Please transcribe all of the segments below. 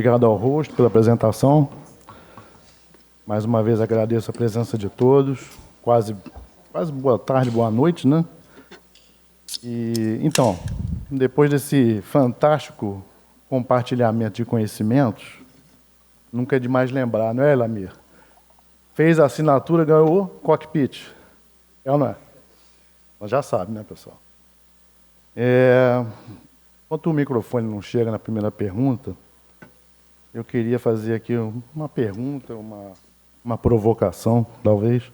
obrigado ao host pela apresentação. Mais uma vez agradeço a presença de todos. Quase boa tarde, boa noite, né? Então, depois desse fantástico compartilhamento de conhecimentos, nunca é demais lembrar, não é, Elamir? Fez a assinatura, ganhou o cockpit. É ou não é? Ela já sabe, né, pessoal? Enquanto o microfone não chega na primeira pergunta, eu queria fazer aqui uma pergunta, uma provocação, talvez,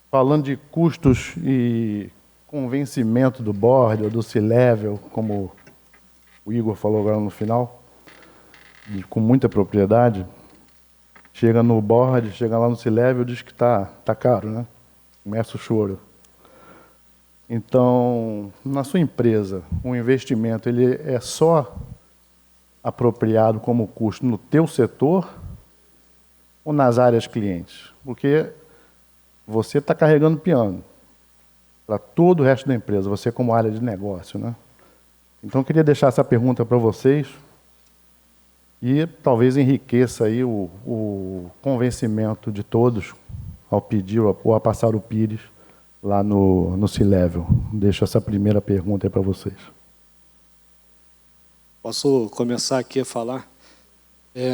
falando de custos e convencimento do board ou do C-Level, como o Igor falou agora no final, e com muita propriedade. Chega no board, chega lá no C-Level, diz que tá caro, né? Começa o choro. Então, na sua empresa, o investimento ele é só apropriado como custo no teu setor ou nas áreas clientes? Porque você está carregando piano para todo o resto da empresa, você como área de negócio, né? Então, eu queria deixar essa pergunta para vocês e talvez enriqueça aí o convencimento de todos ao pedir ou a passar o Pires lá no C-Level. Deixo essa primeira pergunta aí para vocês. Posso começar aqui a falar?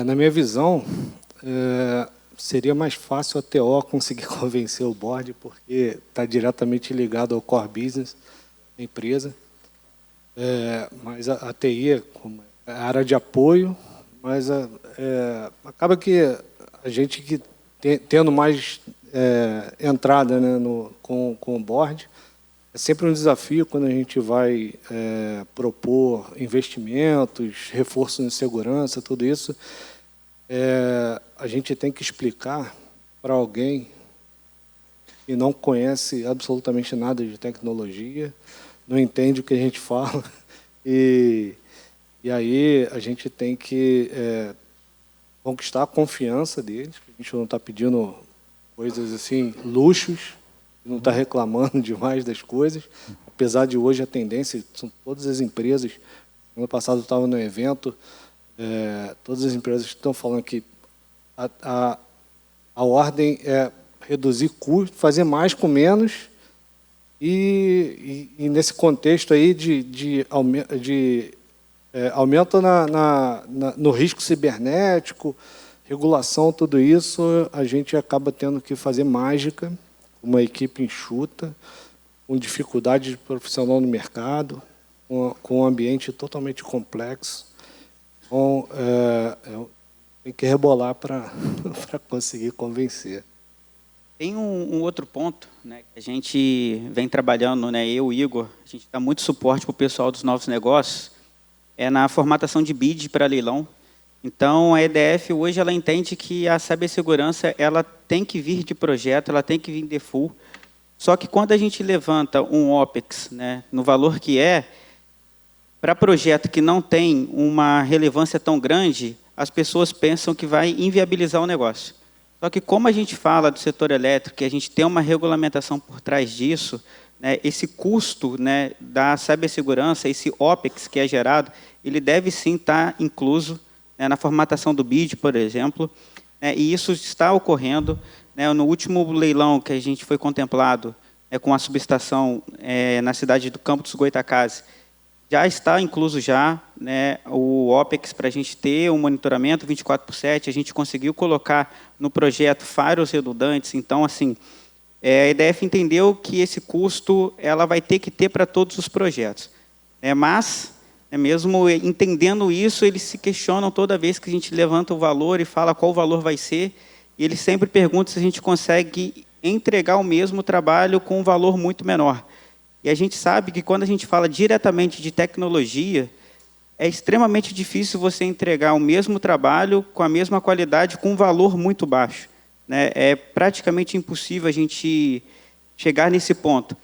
Na minha visão, seria mais fácil a TO conseguir convencer o board, porque está diretamente ligado ao core business da empresa. Mas a TI é a área de apoio, mas acaba que a gente que tendo mais entrada, né, com o board, é sempre um desafio quando a gente vai propor investimentos, reforços de segurança, tudo isso. A gente tem que explicar para alguém que não conhece absolutamente nada de tecnologia, não entende o que a gente fala, e aí a gente tem que conquistar a confiança deles, que a gente não está pedindo coisas assim, luxos, não está reclamando demais das coisas, apesar de hoje a tendência, são todas as empresas, no ano passado eu estava no evento, todas as empresas estão falando que a ordem é reduzir custos, fazer mais com menos, e nesse contexto aí de aumento no risco cibernético, regulação, tudo isso, a gente acaba tendo que fazer mágica, uma equipe enxuta, com dificuldade de profissional no mercado, com um ambiente totalmente complexo. Então, tem que rebolar para conseguir convencer. Tem um outro ponto, né, que a gente vem trabalhando, né, eu e o Igor, a gente dá muito suporte para o pessoal dos novos negócios, na formatação de bid para leilão. Então, a EDF hoje ela entende que a cibersegurança ela tem que vir de projeto, ela tem que vir de full. Só que quando a gente levanta um OPEX, né, no valor que para projeto que não tem uma relevância tão grande, as pessoas pensam que vai inviabilizar o negócio. Só que como a gente fala do setor elétrico, e a gente tem uma regulamentação por trás disso, né, esse custo, né, da cibersegurança, esse OPEX que é gerado, ele deve sim estar incluso, né, na formatação do BID, por exemplo, né, e isso está ocorrendo. Né, no último leilão que a gente foi contemplado com a subestação na cidade do Campo dos Goitacazes, já está incluso né, o OPEX para a gente ter um monitoramento 24/7, a gente conseguiu colocar no projeto firewalls redundantes, então, assim, a EDF entendeu que esse custo ela vai ter que ter para todos os projetos. Mas, mesmo entendendo isso, eles se questionam toda vez que a gente levanta o valor e fala qual o valor vai ser, e eles sempre perguntam se a gente consegue entregar o mesmo trabalho com um valor muito menor. E a gente sabe que quando a gente fala diretamente de tecnologia, é extremamente difícil você entregar o mesmo trabalho com a mesma qualidade com um valor muito baixo. Né? É praticamente impossível a gente chegar nesse ponto.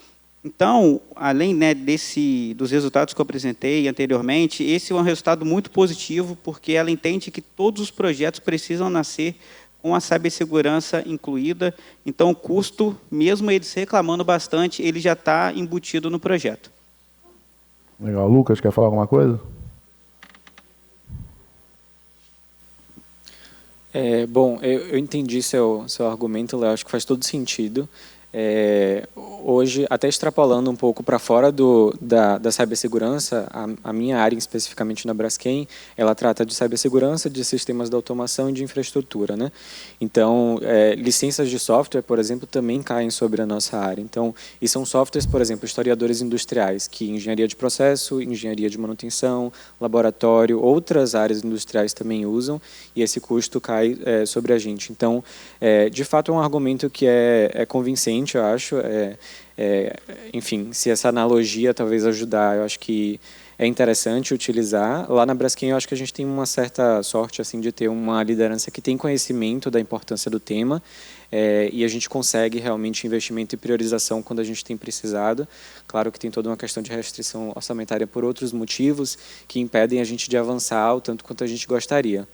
Então, além, né, dos resultados que eu apresentei anteriormente, esse é um resultado muito positivo, porque ela entende que todos os projetos precisam nascer com a cibersegurança incluída, então o custo, mesmo eles reclamando bastante, ele já está embutido no projeto. Legal. Lucas, quer falar alguma coisa? Bom, eu entendi seu argumento, Léo, acho que faz todo sentido. Hoje, até extrapolando um pouco para fora da cibersegurança, a minha área, especificamente na Braskem, ela trata de cibersegurança, de sistemas de automação e de infraestrutura, né? Então, licenças de software, por exemplo, também caem sobre a nossa área. Então, e são softwares, por exemplo, historiadores industriais, que engenharia de processo, engenharia de manutenção, laboratório, outras áreas industriais também usam, e esse custo cai sobre a gente. Então, de fato, é um argumento que é convincente, eu acho. Enfim, se essa analogia talvez ajudar, eu acho que é interessante utilizar. Lá na Braskem, eu acho que a gente tem uma certa sorte assim de ter uma liderança que tem conhecimento da importância do tema, e a gente consegue realmente investimento e priorização quando a gente tem precisado. Claro que tem toda uma questão de restrição orçamentária por outros motivos que impedem a gente de avançar o tanto quanto a gente gostaria.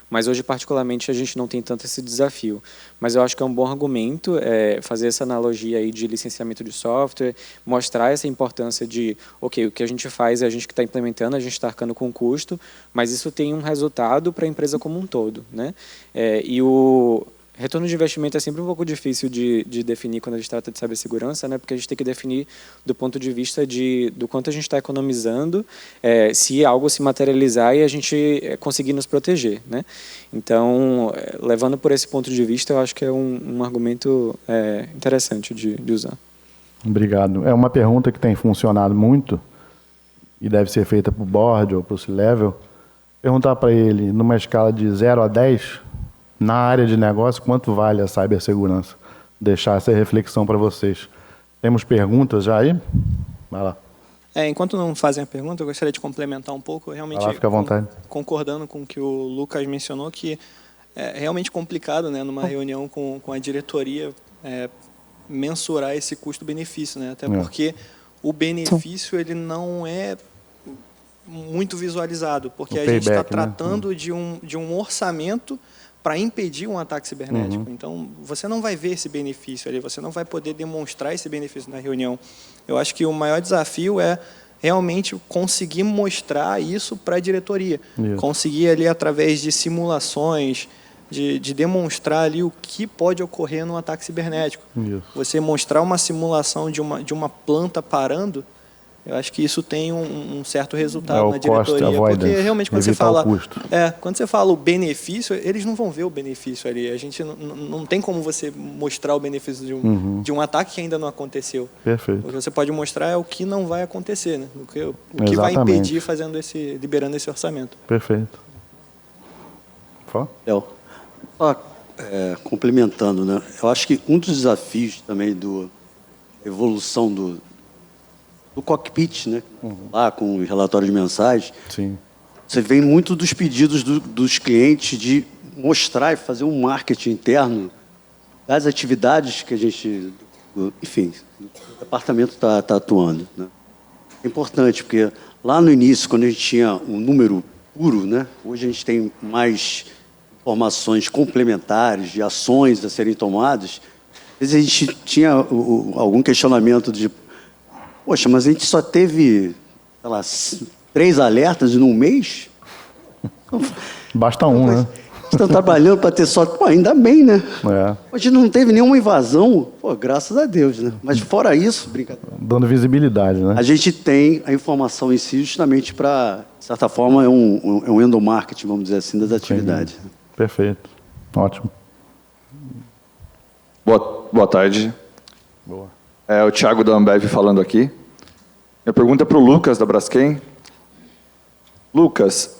Mas hoje, particularmente, a gente não tem tanto esse desafio. Mas eu acho que é um bom argumento fazer essa analogia aí de licenciamento de software, mostrar essa importância de, ok, o que a gente faz é a gente que está implementando, a gente está arcando com custo, mas isso tem um resultado para a empresa como um todo, né? E o retorno de investimento é sempre um pouco difícil de definir quando a gente trata de cibersegurança, né? Porque a gente tem que definir do ponto de vista do quanto a gente está economizando, se algo se materializar e a gente conseguir nos proteger, né? Então, levando por esse ponto de vista, eu acho que é um argumento interessante de usar. Obrigado. É uma pergunta que tem funcionado muito e deve ser feita para o board ou para o C-Level. Perguntar para ele, numa escala de 0 a 10, na área de negócio, quanto vale a cibersegurança? Deixar essa reflexão para vocês. Temos perguntas já aí? Vai lá. Enquanto não fazem a pergunta, eu gostaria de complementar um pouco, realmente Vai lá, fica à vontade. Concordando com o que o Lucas mencionou, que é realmente complicado, né, numa reunião com a diretoria, mensurar esse custo-benefício, né? Até porque o benefício ele não é muito visualizado, porque a gente está tratando, né, de um orçamento para impedir um ataque cibernético. Então, você não vai ver esse benefício ali, você não vai poder demonstrar esse benefício na reunião. Eu acho que o maior desafio é realmente conseguir mostrar isso para a diretoria. Conseguir ali, através de simulações, de demonstrar ali o que pode ocorrer num ataque cibernético. Você mostrar uma simulação de uma planta parando, eu acho que isso tem um certo resultado na diretoria, porque realmente quando você fala o benefício, eles não vão ver o benefício ali. A gente não tem como você mostrar o benefício de um ataque que ainda não aconteceu. Perfeito. O que você pode mostrar é o que não vai acontecer, né? O que vai impedir liberando esse orçamento. Perfeito. Léo, complementando, né? Eu acho que um dos desafios também da evolução do cockpit, né? Lá com os relatórios mensais, sim, você vê muito dos pedidos dos clientes de mostrar e fazer um marketing interno das atividades que a gente, enfim, o departamento está atuando, né? É importante, porque lá no início, quando a gente tinha um número puro, né? Hoje a gente tem mais informações complementares de ações a serem tomadas. Às vezes a gente tinha algum questionamento de: poxa, mas a gente só teve, sei lá, 3 alertas num mês? Basta um, né? Estão trabalhando para ter só... Pô, ainda bem, né? Hoje não teve nenhuma invasão. Pô, graças a Deus, né? Mas fora isso, brincadeira. Dando visibilidade, né? A gente tem a informação em si justamente para, de certa forma, é um endomarketing, vamos dizer assim, das atividades. Entendi. Perfeito. Ótimo. Boa tarde. Boa. É o Thiago da Ambev falando aqui. Minha pergunta é para o Lucas, da Braskem. Lucas,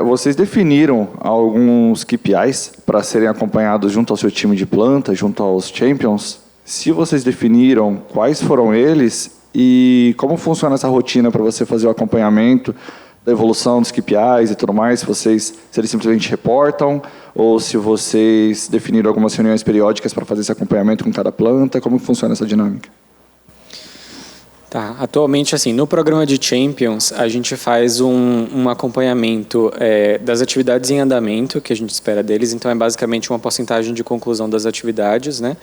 vocês definiram alguns KPIs para serem acompanhados junto ao seu time de planta, junto aos Champions? Se vocês definiram, quais foram eles e como funciona essa rotina para você fazer o acompanhamento da evolução dos KPIs e tudo mais? Se eles simplesmente reportam ou se vocês definiram algumas reuniões periódicas para fazer esse acompanhamento com cada planta? Como funciona essa dinâmica? Tá, atualmente, assim, no programa de Champions, a gente faz um acompanhamento das atividades em andamento, que a gente espera deles, então é basicamente uma porcentagem de conclusão das atividades, né?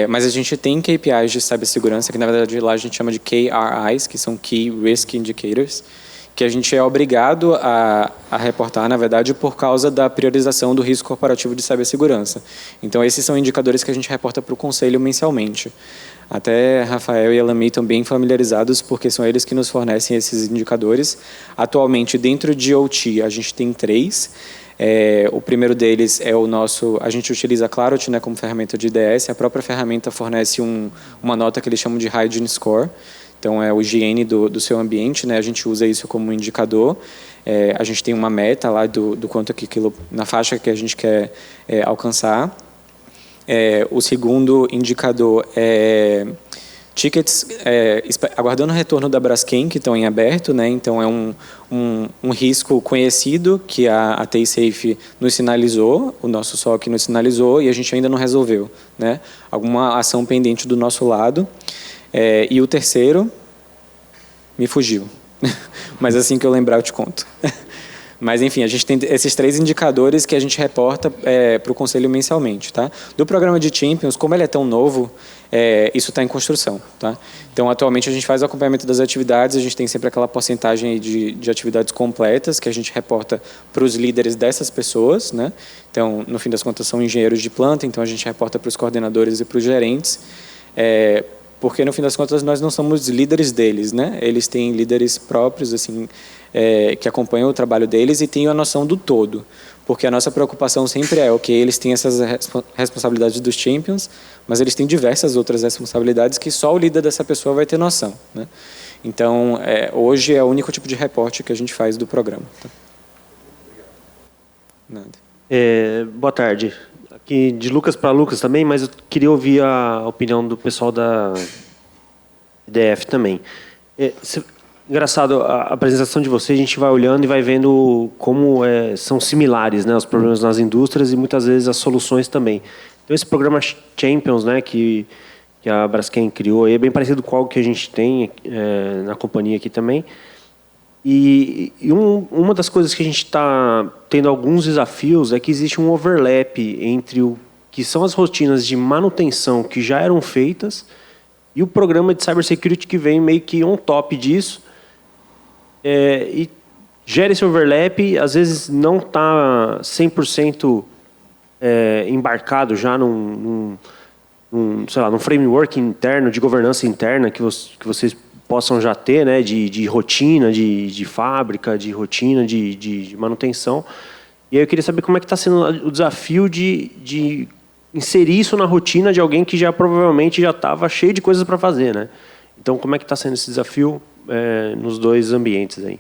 Mas a gente tem KPIs de cibersegurança, que na verdade lá a gente chama de KRIs, que são Key Risk Indicators. que a gente é obrigado a reportar, na verdade, por causa da priorização do risco corporativo de cibersegurança. Então, esses são indicadores que a gente reporta para o Conselho mensalmente. Até Rafael e Elami estão bem familiarizados, porque são eles que nos fornecem esses indicadores. Atualmente, dentro de OT, a gente tem 3. O primeiro deles é o nosso... A gente utiliza a Clarity, né, como ferramenta de IDS. A própria ferramenta fornece uma nota que eles chamam de Hygiene Score. Então, é o higiene do seu ambiente, né? A gente usa isso como indicador. A gente tem uma meta lá do quanto aquilo, na faixa que a gente quer alcançar. O segundo indicador é tickets aguardando o retorno da Braskem, que estão em aberto, né? Então, é um risco conhecido que a TaySafe nos sinalizou, o nosso SOC nos sinalizou, e a gente ainda não resolveu, né? Alguma ação pendente do nosso lado. E o terceiro, me fugiu. Mas assim que eu lembrar, eu te conto. Mas, enfim, a gente tem esses 3 indicadores que a gente reporta para o Conselho mensalmente. Tá? Do programa de Champions, como ele é tão novo, isso está em construção. Tá? Então, atualmente, a gente faz o acompanhamento das atividades, a gente tem sempre aquela porcentagem aí de atividades completas que a gente reporta para os líderes dessas pessoas. Né? Então, no fim das contas, são engenheiros de planta, então a gente reporta para os coordenadores e para os gerentes. Porque, no fim das contas, nós não somos líderes deles, né? Eles têm líderes próprios, assim, que acompanham o trabalho deles e têm a noção do todo. Porque a nossa preocupação sempre eles têm essas responsabilidades dos Champions, mas eles têm diversas outras responsabilidades que só o líder dessa pessoa vai ter noção, né? Então, hoje é o único tipo de reporte que a gente faz do programa. Tá? Nada. Boa tarde. Aqui de Lucas para Lucas também, mas eu queria ouvir a opinião do pessoal da IDF também. Engraçado, a apresentação de vocês, a gente vai olhando e vai vendo como são similares, né, os problemas nas indústrias e muitas vezes as soluções também. Então, esse programa Champions, né, que a Braskem criou, é bem parecido com algo que a gente tem na companhia aqui também. E uma das coisas que a gente está tendo alguns desafios é que existe um overlap entre o que são as rotinas de manutenção que já eram feitas e o programa de cybersecurity que vem meio que on top disso. E gera esse overlap, às vezes não está 100% embarcado já num framework interno, de governança interna que vocês possam já ter, né, de rotina, de fábrica, de rotina, de manutenção. E aí eu queria saber como é que está sendo o desafio de inserir isso na rotina de alguém que já provavelmente já estava cheio de coisas para fazer, né? Então, como é que está sendo esse desafio nos 2 ambientes aí?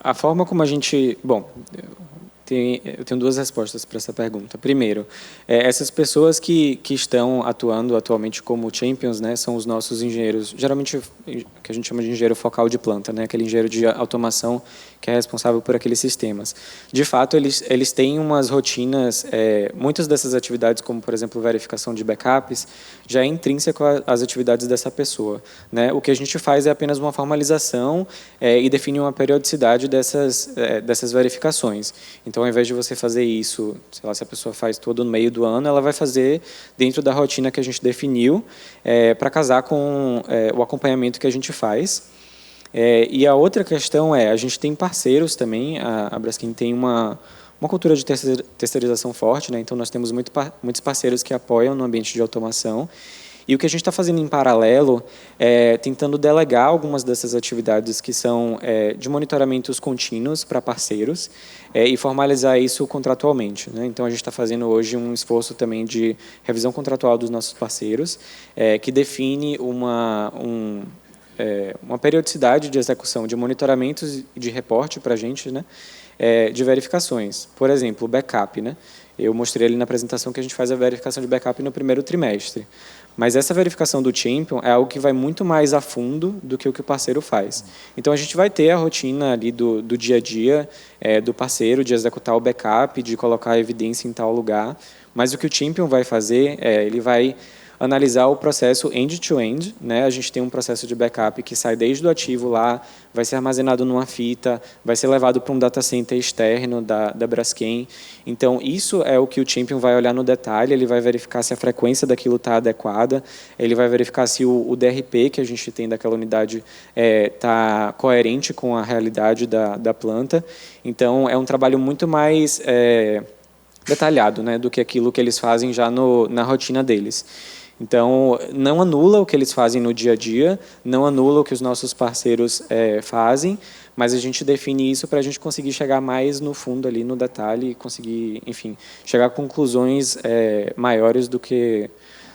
A forma como a gente... eu tenho 2 respostas para essa pergunta. Primeiro, essas pessoas que estão atuando atualmente como champions, né, são os nossos engenheiros, geralmente que a gente chama de engenheiro focal de planta, né, aquele engenheiro de automação que é responsável por aqueles sistemas. De fato, eles têm umas rotinas, muitas dessas atividades, como, por exemplo, verificação de backups, já é intrínseco às atividades dessa pessoa. Né? O que a gente faz é apenas uma formalização e define uma periodicidade dessas verificações. Então, ao invés de você fazer isso, sei lá, se a pessoa faz todo no meio do ano, ela vai fazer dentro da rotina que a gente definiu para casar com o acompanhamento que a gente faz. E a outra questão a gente tem parceiros também, a Braskem tem uma cultura de terceirização forte, né? Então nós temos muitos parceiros que apoiam no ambiente de automação. E o que a gente está fazendo em paralelo é tentando delegar algumas dessas atividades que são de monitoramentos contínuos para parceiros e formalizar isso contratualmente. Né? Então, a gente está fazendo hoje um esforço também de revisão contratual dos nossos parceiros, que define uma periodicidade de execução de monitoramentos e de reporte para a gente, né? De verificações. Por exemplo, o backup. Né? Eu mostrei ali na apresentação que a gente faz a verificação de backup no primeiro trimestre. Mas essa verificação do Champion é algo que vai muito mais a fundo do que o parceiro faz. Então, a gente vai ter a rotina ali do dia a dia do parceiro, de executar o backup, de colocar a evidência em tal lugar. Mas o que o Champion vai fazer ele vai analisar o processo end-to-end, né? A gente tem um processo de backup que sai desde o ativo lá, vai ser armazenado numa fita, vai ser levado para um data center externo da Braskem. Então, isso é o que o Champion vai olhar no detalhe, ele vai verificar se a frequência daquilo está adequada, ele vai verificar se o DRP que a gente tem daquela unidade está coerente com a realidade da planta. Então, é um trabalho muito mais detalhado, né, do que aquilo que eles fazem já na rotina deles. Então, não anula o que eles fazem no dia a dia, não anula o que os nossos parceiros fazem, mas a gente define isso para a gente conseguir chegar mais no fundo, ali no detalhe, e conseguir, enfim, chegar a conclusões maiores do que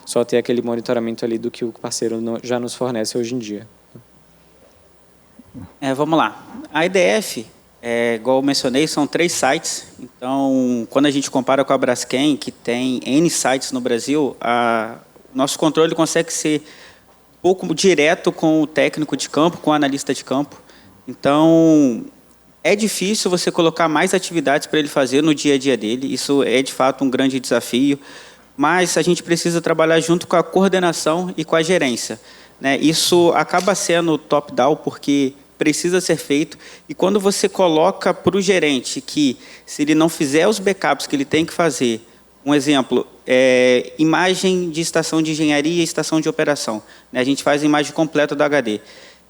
só ter aquele monitoramento ali do que o parceiro já nos fornece hoje em dia. Vamos lá. A IDF, igual eu mencionei, são 3 sites. Então, quando a gente compara com a Braskem, que tem N sites no Brasil, nosso controle consegue ser um pouco direto com o técnico de campo, com o analista de campo. Então, é difícil você colocar mais atividades para ele fazer no dia a dia dele. Isso é, de fato, um grande desafio. Mas a gente precisa trabalhar junto com a coordenação e com a gerência, né? Isso acaba sendo top-down, porque precisa ser feito. E quando você coloca para o gerente que, se ele não fizer os backups que ele tem que fazer, um exemplo, imagem de estação de engenharia e estação de operação, né? A gente faz a imagem completa do HD.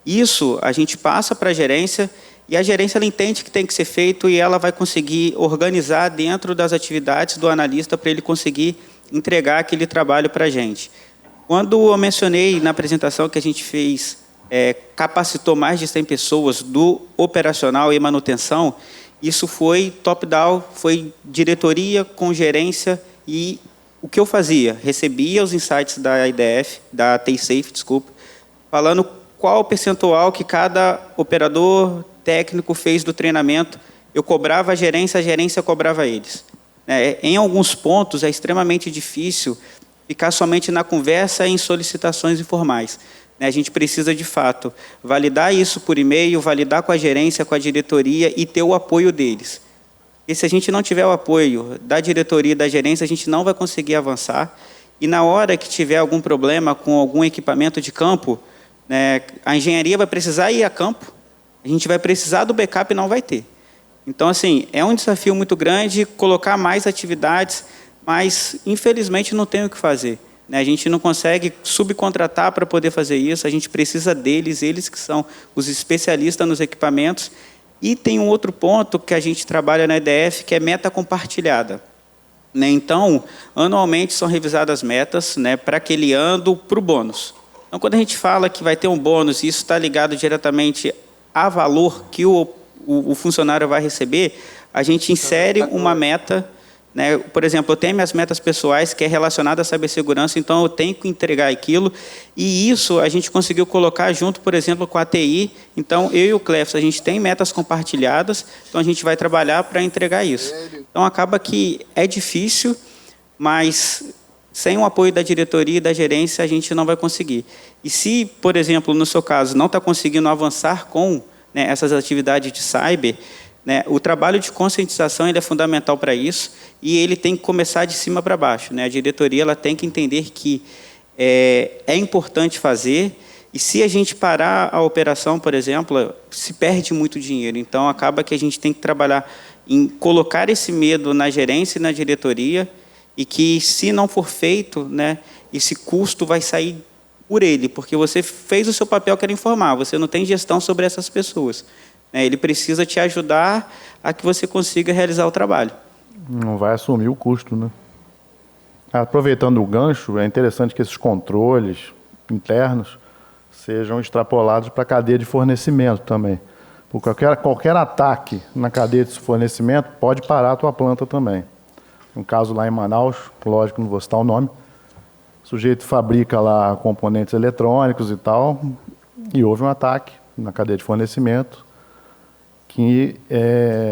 Isso a gente passa para a gerência, e a gerência ela entende que tem que ser feito, e ela vai conseguir organizar dentro das atividades do analista para ele conseguir entregar aquele trabalho para a gente. Quando eu mencionei na apresentação que a gente fez, capacitou mais de 100 pessoas do operacional e manutenção, isso foi top-down, foi diretoria com gerência, e o que eu fazia? Recebia os insights da IDF, da TaySafe, desculpa, falando qual o percentual que cada operador técnico fez do treinamento, eu cobrava a gerência cobrava eles. Em alguns pontos é extremamente difícil ficar somente na conversa e em solicitações informais. A gente precisa, de fato, validar isso por e-mail, validar com a gerência, com a diretoria e ter o apoio deles. E se a gente não tiver o apoio da diretoria e da gerência, a gente não vai conseguir avançar. E na hora que tiver algum problema com algum equipamento de campo, a engenharia vai precisar ir a campo, a gente vai precisar do backup e não vai ter. Então, assim, é um desafio muito grande colocar mais atividades, mas, infelizmente, não tem o que fazer. A gente não consegue subcontratar para poder fazer isso, a gente precisa deles, eles que são os especialistas nos equipamentos. E tem um outro ponto que a gente trabalha na EDF, que é meta compartilhada. Então, anualmente são revisadas metas para aquele ano para o bônus. Então, quando a gente fala que vai ter um bônus, e isso está ligado diretamente a valor que o funcionário vai receber, a gente insere uma meta. Por exemplo, eu tenho minhas metas pessoais, que é relacionada à cibersegurança, então eu tenho que entregar aquilo, e isso a gente conseguiu colocar junto, por exemplo, com a TI. Então, eu e o Clefs, a gente tem metas compartilhadas, então a gente vai trabalhar para entregar isso. Então, acaba que é difícil, mas sem o apoio da diretoria e da gerência, a gente não vai conseguir. E se, por exemplo, no seu caso, não está conseguindo avançar com essas atividades de cyber, o trabalho de conscientização ele é fundamental para isso, e ele tem que começar de cima para baixo. A diretoria ela tem que entender que é importante fazer, e se a gente parar a operação, por exemplo, se perde muito dinheiro. Então, acaba que a gente tem que trabalhar em colocar esse medo na gerência e na diretoria, e que, se não for feito, esse custo vai sair por ele, porque você fez o seu papel, que era informar, você não tem gestão sobre essas pessoas. Ele precisa te ajudar a que você consiga realizar o trabalho. Não vai assumir o custo, né? Aproveitando o gancho, é interessante que esses controles internos sejam extrapolados para a cadeia de fornecimento também. Porque qualquer ataque na cadeia de fornecimento pode parar a tua planta também. Um caso lá em Manaus, lógico, não vou citar o nome, o sujeito fabrica lá componentes eletrônicos e tal, e houve um ataque na cadeia de fornecimento que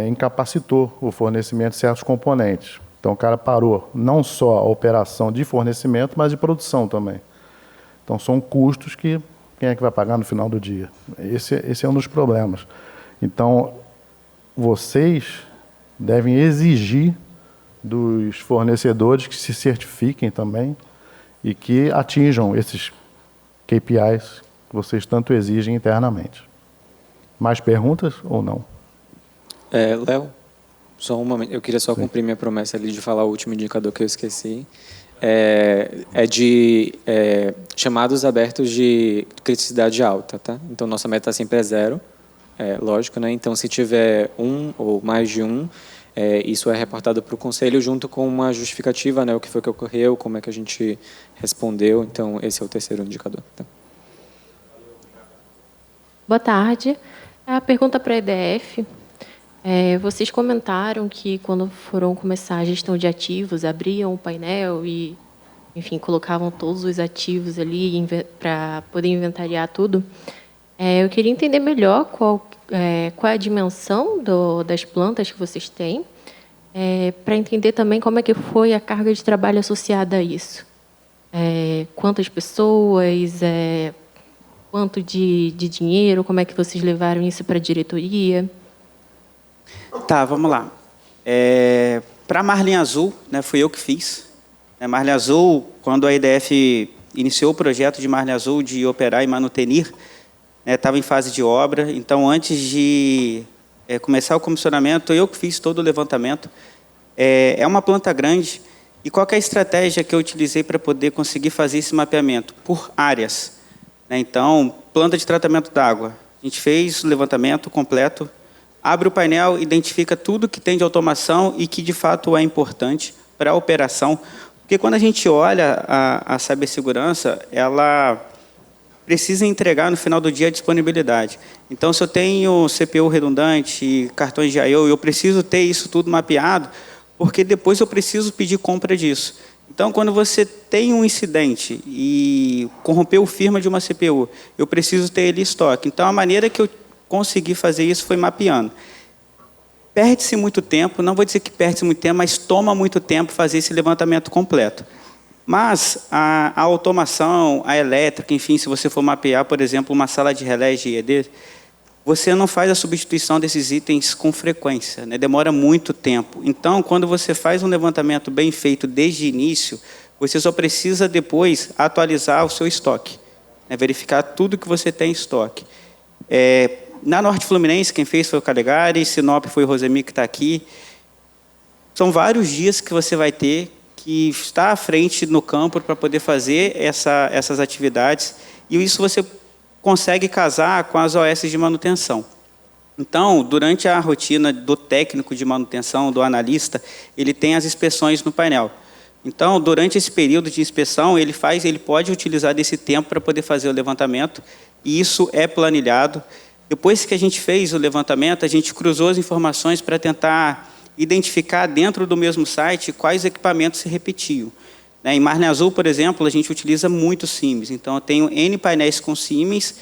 incapacitou o fornecimento de certos componentes. Então, o cara parou não só a operação de fornecimento, mas de produção também. Então, são custos que quem é que vai pagar no final do dia? Esse é um dos problemas. Então, vocês devem exigir dos fornecedores que se certifiquem também e que atinjam esses KPIs que vocês tanto exigem internamente. Mais perguntas ou não? Léo, só um momento. Eu queria só cumprir minha promessa ali de falar o último indicador que eu esqueci. É de chamados abertos de criticidade alta, tá? Então, nossa meta sempre é 0, lógico, né? Então, se tiver 1 ou mais de 1, isso é reportado para o conselho junto com uma justificativa, né? O que foi que ocorreu, como é que a gente respondeu. Então, esse é o terceiro indicador. Tá? Boa tarde. A pergunta para a EDF. Vocês comentaram que, quando foram começar a gestão de ativos, abriam o painel e, enfim, colocavam todos os ativos ali para poder inventariar tudo. Eu queria entender melhor qual é a dimensão das plantas que vocês têm, para entender também como é que foi a carga de trabalho associada a isso. Quantas pessoas, quanto de dinheiro, como é que vocês levaram isso para a diretoria? Tá, vamos lá. Para a Marlin Azul, né, fui eu que fiz. Marlin Azul, quando a EDF iniciou o projeto de Marlin Azul de operar e manutenir, estava em fase de obra. Então, antes de começar o comissionamento, eu que fiz todo o levantamento. É uma planta grande. E qual que é a estratégia que eu utilizei para poder conseguir fazer esse mapeamento? Por áreas. Então, planta de tratamento d'água. A gente fez o levantamento completo, abre o painel, identifica tudo que tem de automação e que, de fato, é importante para a operação. Porque, quando a gente olha a cibersegurança, ela precisa entregar, no final do dia, a disponibilidade. Então, se eu tenho CPU redundante, cartões de I/O, eu preciso ter isso tudo mapeado, porque depois eu preciso pedir compra disso. Então, quando você tem um incidente e corrompeu o firma de uma CPU, eu preciso ter ele em estoque. Então, a maneira que eu consegui fazer isso foi mapeando. Perde-se muito tempo, não vou dizer que perde-se muito tempo, mas toma muito tempo fazer esse levantamento completo. Mas a automação, a elétrica, enfim, se você for mapear, por exemplo, uma sala de relés de IED, você não faz a substituição desses itens com frequência, né? Demora muito tempo. Então, quando você faz um levantamento bem feito desde o início, você só precisa depois atualizar o seu estoque, né? Verificar tudo que você tem em estoque. Na Norte Fluminense, quem fez foi o Calegari, Sinop foi o Rosemi, que está aqui. São vários dias que você vai ter que estar à frente no campo para poder fazer essas atividades, e isso você consegue casar com as OS de manutenção. Então, durante a rotina do técnico de manutenção, do analista, ele tem as inspeções no painel. Então, durante esse período de inspeção, ele pode utilizar desse tempo para poder fazer o levantamento, e isso é planilhado. Depois que a gente fez o levantamento, a gente cruzou as informações para tentar identificar dentro do mesmo site quais equipamentos se repetiam. Em Marlin Azul, por exemplo, a gente utiliza muito Siemens. Então, eu tenho N painéis com Siemens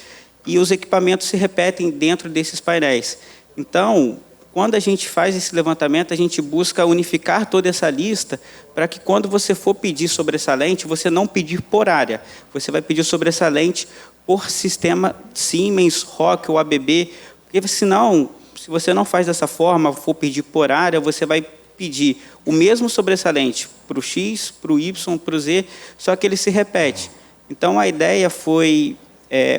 e os equipamentos se repetem dentro desses painéis. Então, quando a gente faz esse levantamento, a gente busca unificar toda essa lista para que, quando você for pedir sobressalente, você não pedir por área. Você vai pedir sobressalente por sistema Siemens, ROC ou ABB, porque, senão, se você não faz dessa forma, for pedir por área, você vai pedir o mesmo sobressalente para o X, para o Y, para o Z, só que ele se repete. Então, a ideia foi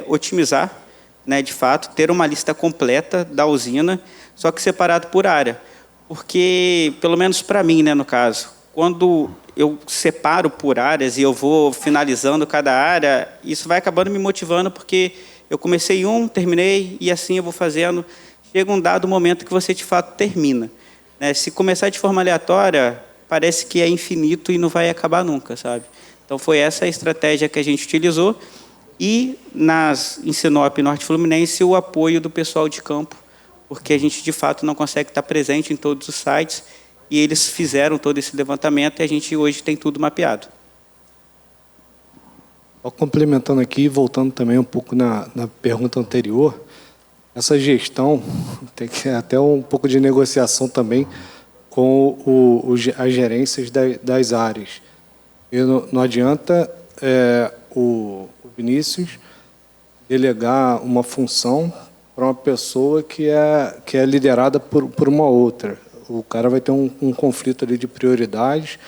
otimizar, né, de fato, ter uma lista completa da usina, só que separado por área. Porque, pelo menos para mim, né, no caso, quando eu separo por áreas e eu vou finalizando cada área, isso vai acabando me motivando, porque eu comecei terminei, e assim eu vou fazendo. Chega um dado momento que você, de fato, termina. Se começar de forma aleatória, parece que é infinito e não vai acabar nunca, sabe? Então, foi essa a estratégia que a gente utilizou. E, em Sinop e Norte Fluminense, o apoio do pessoal de campo, porque a gente, de fato, não consegue estar presente em todos os sites, e eles fizeram todo esse levantamento, e a gente hoje tem tudo mapeado. Complementando aqui, voltando também um pouco na pergunta anterior, essa gestão tem que até um pouco de negociação também com as gerências das áreas. E não adianta o Vinícius delegar uma função para uma pessoa que é liderada por uma outra. O cara vai ter um conflito ali de prioridades,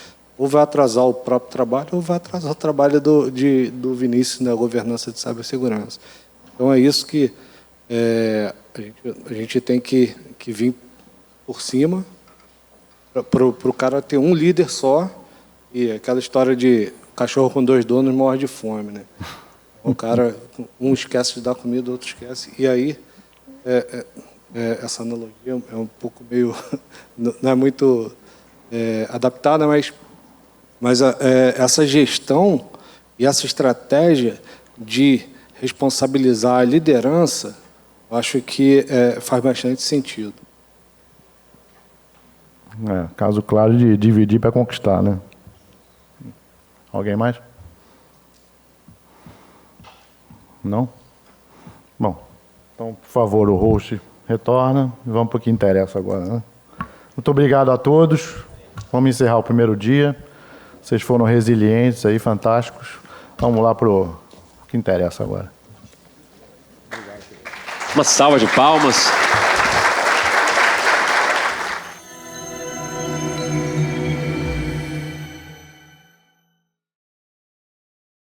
ou vai atrasar o próprio trabalho, ou vai atrasar o trabalho do Vinícius na governança de cibersegurança. Então, é isso que a gente tem que vir por cima para o cara ter um líder só, e aquela história de cachorro com 2 donos morre de fome, né? O cara, um esquece de dar comida, o outro esquece. E aí, essa analogia é um pouco meio... não é muito adaptada, mas essa gestão e essa estratégia de responsabilizar a liderança, eu acho que faz bastante sentido. Caso claro de dividir para conquistar, né? Alguém mais? Não? Bom, então, por favor, o host retorna e vamos para o que interessa agora, né? Muito obrigado a todos. Vamos encerrar o primeiro dia. Vocês foram resilientes aí, fantásticos. Vamos lá para o que interessa agora. Uma salva de palmas.